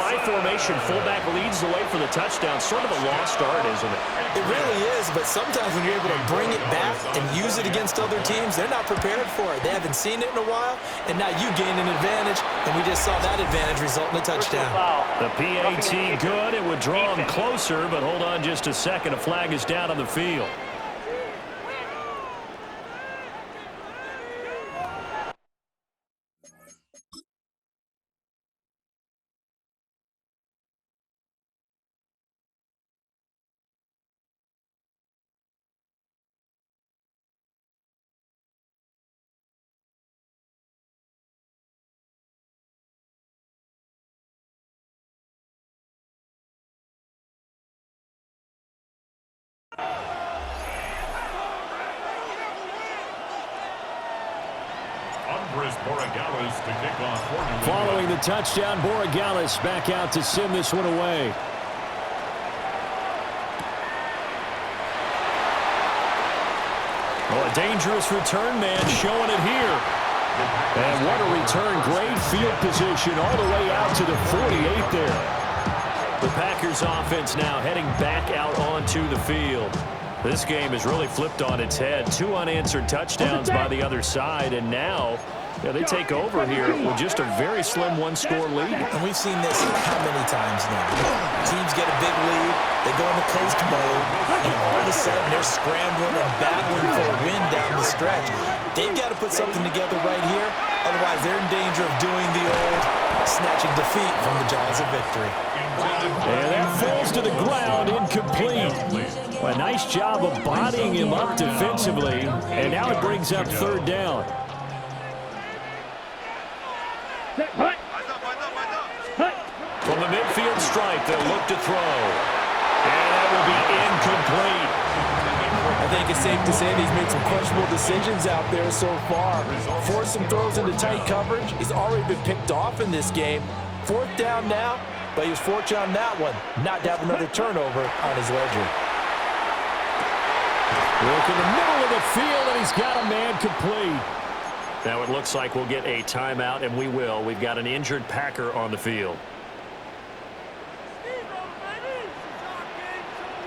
I formation fullback leads the way for the touchdown. Sort of a lost art, isn't it? It really is, but sometimes when you're able to bring it back and use it against other teams, they're not prepared for it. They haven't seen it in a while, and now you gain an advantage, and we just saw that advantage result in a touchdown. The PAT good. It would draw them closer, but hold on just a second. A flag is down on the field. Following the touchdown, Borregales back out to send this one away. Well, a dangerous return man showing it here. And what a return. Great field position all the way out to the 48 there. The Packers offense now heading back out onto the field. This game has really flipped on its head. 2 unanswered touchdowns by the other side, and now they take over here with just a very slim one-score lead. And we've seen this how many times now? Teams get a big lead, they go into coast mode, and all of a sudden they're scrambling and battling for a win down the stretch. They've got to put something together right here, otherwise they're in danger of doing the old snatching defeat from the jaws of victory. And that falls to the ground, incomplete. A nice job of bodying him up defensively, and now it brings up third down. From the midfield stripe, they'll look to throw. And that will be incomplete. I think it's safe to say that he's made some questionable decisions out there so far. Forced some throws into tight coverage. He's already been picked off in this game. 4th down now, but he was fortunate on that one not to have another turnover on his ledger. Look in the middle of the field, and he's got a man complete. Now it looks like we'll get a timeout, and we will. We've got an injured Packer on the field.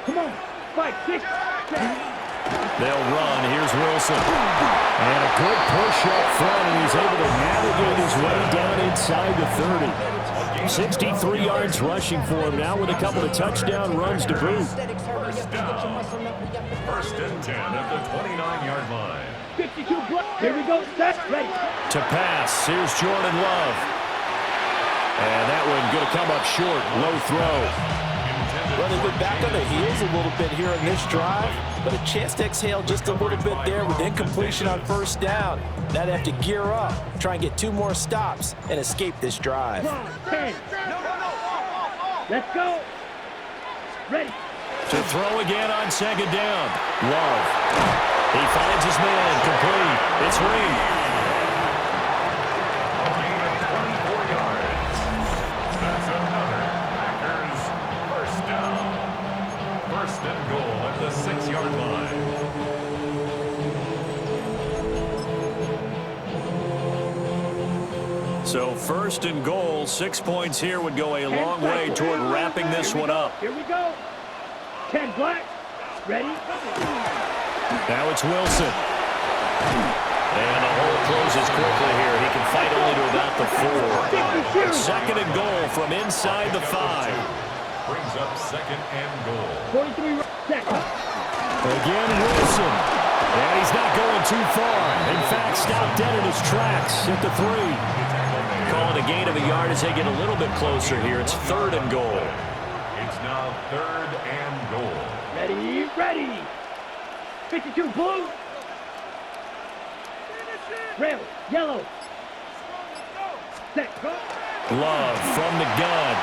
Come on, 5, 6, 7. They'll run. Here's Wilson. And a good push up front, and he's able to navigate his way down inside the 30. 63 yards rushing for him now with a couple of touchdown runs to boot. First and 10 at the 29-yard line. 52 block. Here we go. Set. Ready. To pass. Here's Jordan Love. And that one going to come up short. Low throw. Well, they've been back on the heels a little bit here in this drive, but a chance to exhale just a little bit there with incompletion on first down. Now they have to gear up, try and get 2 more stops, and escape this drive. 10. Let's go. Ready. To throw again on second down. Love. He finds his man. Complete. It's Reed. 24 yards. That's another Packers first down. First and goal at the 6-yard line. So first and goal, 6 points here would go a long way toward wrapping this one up. Here we go. 10 black. Ready. Now it's Wilson. And the hole closes quickly here. He can fight only to about the 4. Second and goal from inside the 5. Brings up second and goal. 43 seconds. Again, Wilson. And he's not going too far. In fact, stopped dead in his tracks at the 3. Calling a gain of a yard as they get a little bit closer here. It's third and goal. It's now third and goal. Ready, ready. 52 blue. Red, yellow. Set, go. Love from the gun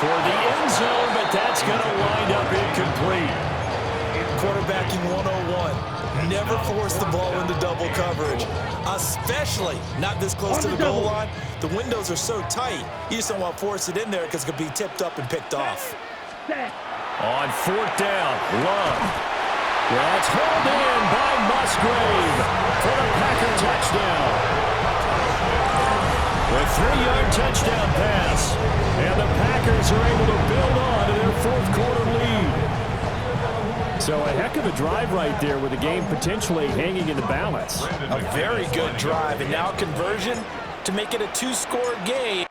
toward the end zone, but that's going to wind up incomplete. Quarterbacking 101. Never force the ball into double coverage, especially not this close to the goal line. The windows are so tight, you just don't want to force it in there because it could be tipped up and picked off. On 4th down, Love. That's hauled in by Musgrave for the Packer touchdown. A 3-yard touchdown pass. And the Packers So a heck of a drive right there with the game potentially hanging in the balance. A very good drive, and now conversion to make it a two-score game.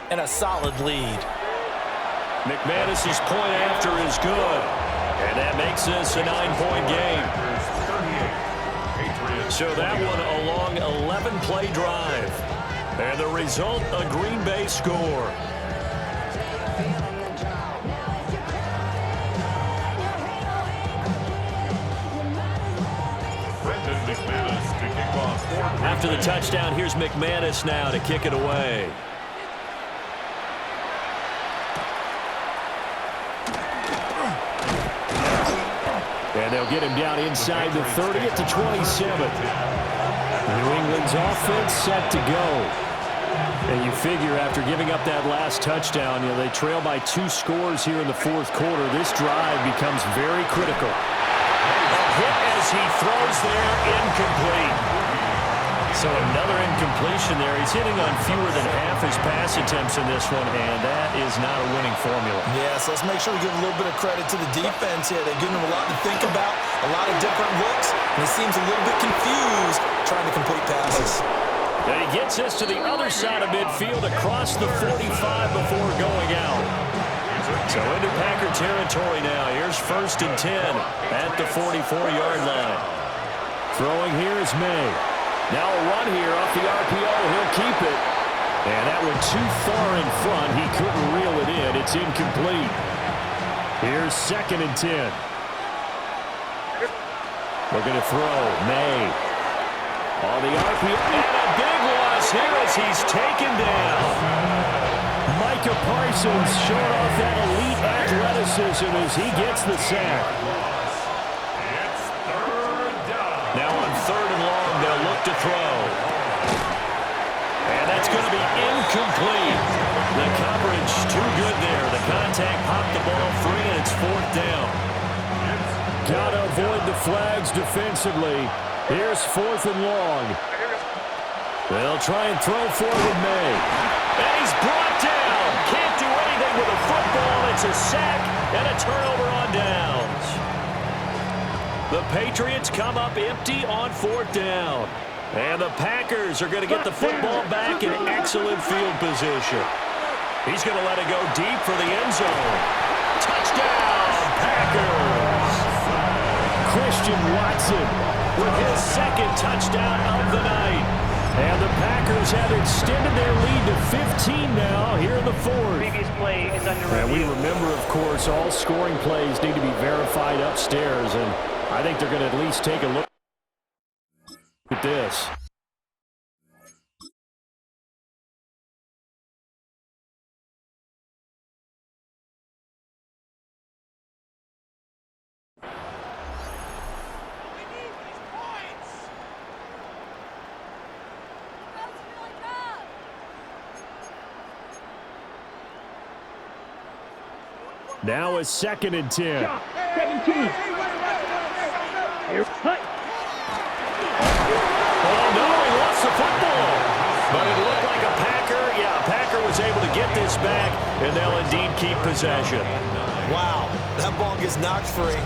And a solid lead. McManus's point after is good. And that makes this a 9-point game. So that one a long 11-play drive. And the result, a Green Bay score. After the touchdown, here's McManus now to kick it away. And they'll get him down inside the 30 to 27. New England's offense set to go. And you figure after giving up that last touchdown, they trail by 2 scores here in the fourth quarter. This drive becomes very critical. A hit as he throws there, incomplete. So another incompletion there. He's hitting on fewer than half his pass attempts in this one, and that is not a winning formula. Yeah, so let's make sure we give a little bit of credit to the defense here. They're giving him a lot to think about, a lot of different looks, and he seems a little bit confused trying to complete passes. And he gets this to the other side of midfield across the 45 before going out. So into Packer territory now. Here's 1st and 10 at the 44-yard line. Throwing here is May. Now a run here off the RPO. He'll keep it. And that went too far in front. He couldn't reel it in. It's incomplete. Here's 2nd and 10. Looking to throw. May. On the RPO. And a big loss here as he's taken down. Micah Parsons showing off that elite athleticism as he gets the sack. Now on 3rd and long, they'll look to throw. And that's going to be incomplete. The coverage too good there. The contact popped the ball free, and it's 4th down. Got to avoid the flags defensively. Here's 4th and long. They'll try and throw forward May. And he's brought down. Can't do anything with a football. It's a sack and a turnover on downs. The Patriots come up empty on 4th down. And the Packers are going to get the football back in excellent field position. He's going to let it go deep for the end zone. Touchdown, Packers! Christian Watson with his 2nd touchdown of the night. And the Packers have extended their lead to 15 now here in the 4th. Previous play is under review. And we remember, of course, all scoring plays need to be verified upstairs, and I think they're going to at least take a look at this. Now is 2nd and 10. 17. Here, cut. this back, and they'll indeed keep possession. Wow, that ball gets knocked free,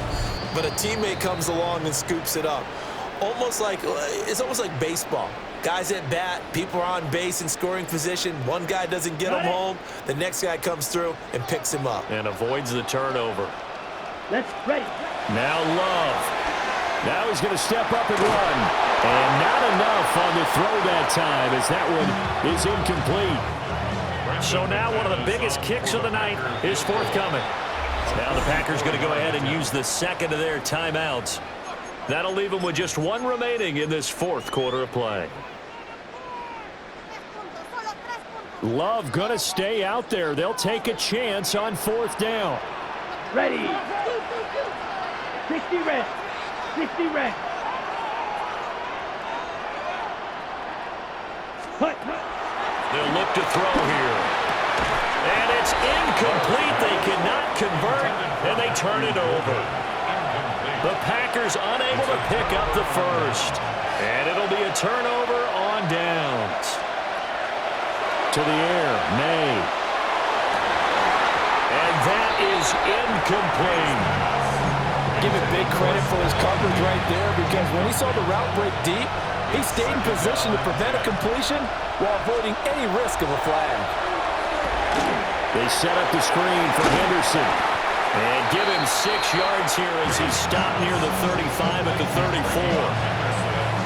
but a teammate comes along and scoops it up. It's almost like baseball. Guys at bat, people are on base in scoring position. One guy doesn't get him home. The next guy comes through and picks him up. And avoids the turnover. Let's ready. Now Love. Now he's going to step up and run. And not enough on the throw that time as that one is incomplete. So now one of the biggest kicks of the night is forthcoming. Now the Packers going to go ahead and use the second of their timeouts. That'll leave them with just one remaining in this fourth quarter of play. Love going to stay out there. They'll take a chance on fourth down. Ready. 60 red. 60 red. Put. They'll look to throw here. And it's incomplete. They cannot convert, and they turn it over. The Packers unable to pick up the first. And it'll be a turnover on downs. To the air, May. And that is incomplete. Give him big credit for his coverage right there, because when he saw the route break deep, he stayed in position to prevent a completion while avoiding any risk of a flag. They set up the screen for Henderson. And give him 6 yards here as he's stopped near the 35 at the 34.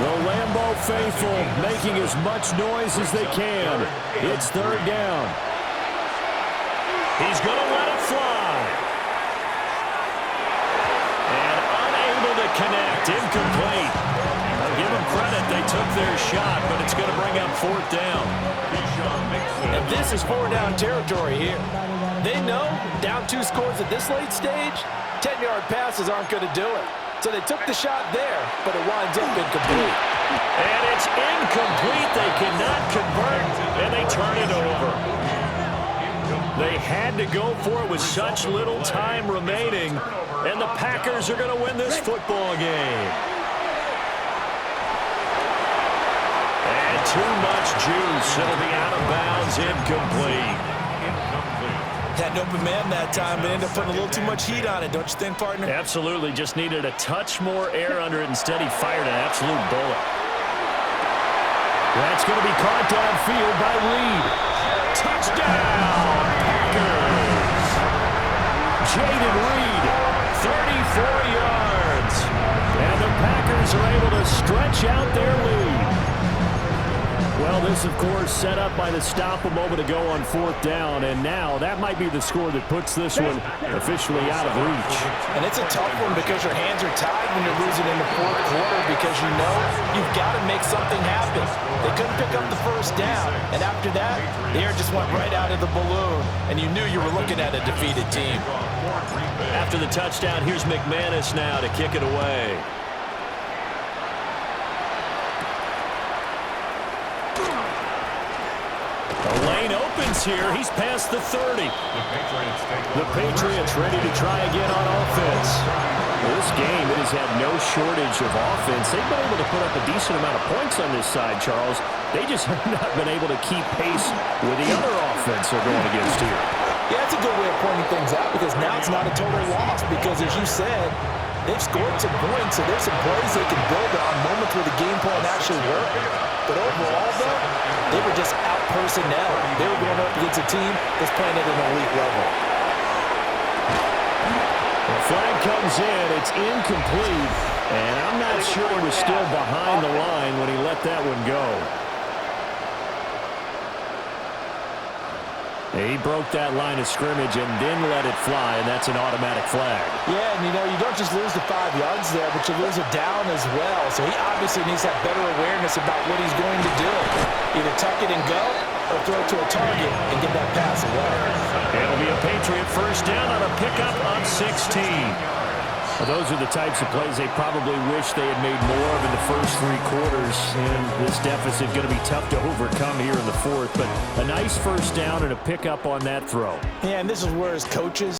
The Lambeau faithful making as much noise as they can. It's third down. He's going to let it fly. And unable to connect. Incomplete. I'll give them credit. They took their shot, but it's going to bring up fourth down. And this is 4-down territory here. They know down 2 scores at this late stage, 10-yard passes aren't going to do it. So they took the shot there, but it winds up incomplete. And it's incomplete. They cannot convert, and they turn it over. They had to go for it with such little time remaining, and the Packers are going to win this football game. And too much juice. It'll be out of bounds, incomplete. Had an open man that time, but ended up putting a little too much heat on it, don't you think, partner? Absolutely. Just needed a touch more air under it. Instead, he fired an absolute bullet. That's going to be caught downfield by Reed. Touchdown, Packers! Jaden Reed, 34 yards. And the Packers are able to stretch out their lead. Well, this, of course, set up by the stop a moment ago on fourth down, and now that might be the score that puts this one officially out of reach. And it's a tough one because your hands are tied when you're losing in the fourth quarter, because you know you've got to make something happen. They couldn't pick up the first down, and after that, the air just went right out of the balloon, and you knew you were looking at a defeated team. After the touchdown, here's McManus now to kick it away. The lane opens here. He's past the 30. The Patriots ready to try again on offense. This game, it has had no shortage of offense. They've been able to put up a decent amount of points on this side, Charles. They just have not been able to keep pace with the other offense they're going against here. Yeah, that's a good way of pointing things out, because now it's not a total loss, because as you said, they've scored some points, so there's some plays they can build on, moments where the game plan actually worked. But overall, though, they were just out personnel. They were going up against a team that's playing at an elite level. The flag comes in. It's incomplete. And I'm not sure he was still behind the line when he let that one go. He broke that line of scrimmage and then let it fly, and that's an automatic flag. Yeah, and you don't just lose the 5 yards there, but you lose it down as well. So he obviously needs to have better awareness about what he's going to do. Either tuck it and go, or throw it to a target and get that pass away. It'll be a Patriot first down on a pickup of 16. Well, those are the types of plays they probably wish they had made more of in the first 3 quarters. And this deficit going to be tough to overcome here in the fourth. But a nice first down and a pickup on that throw. Yeah, and this is where his coaches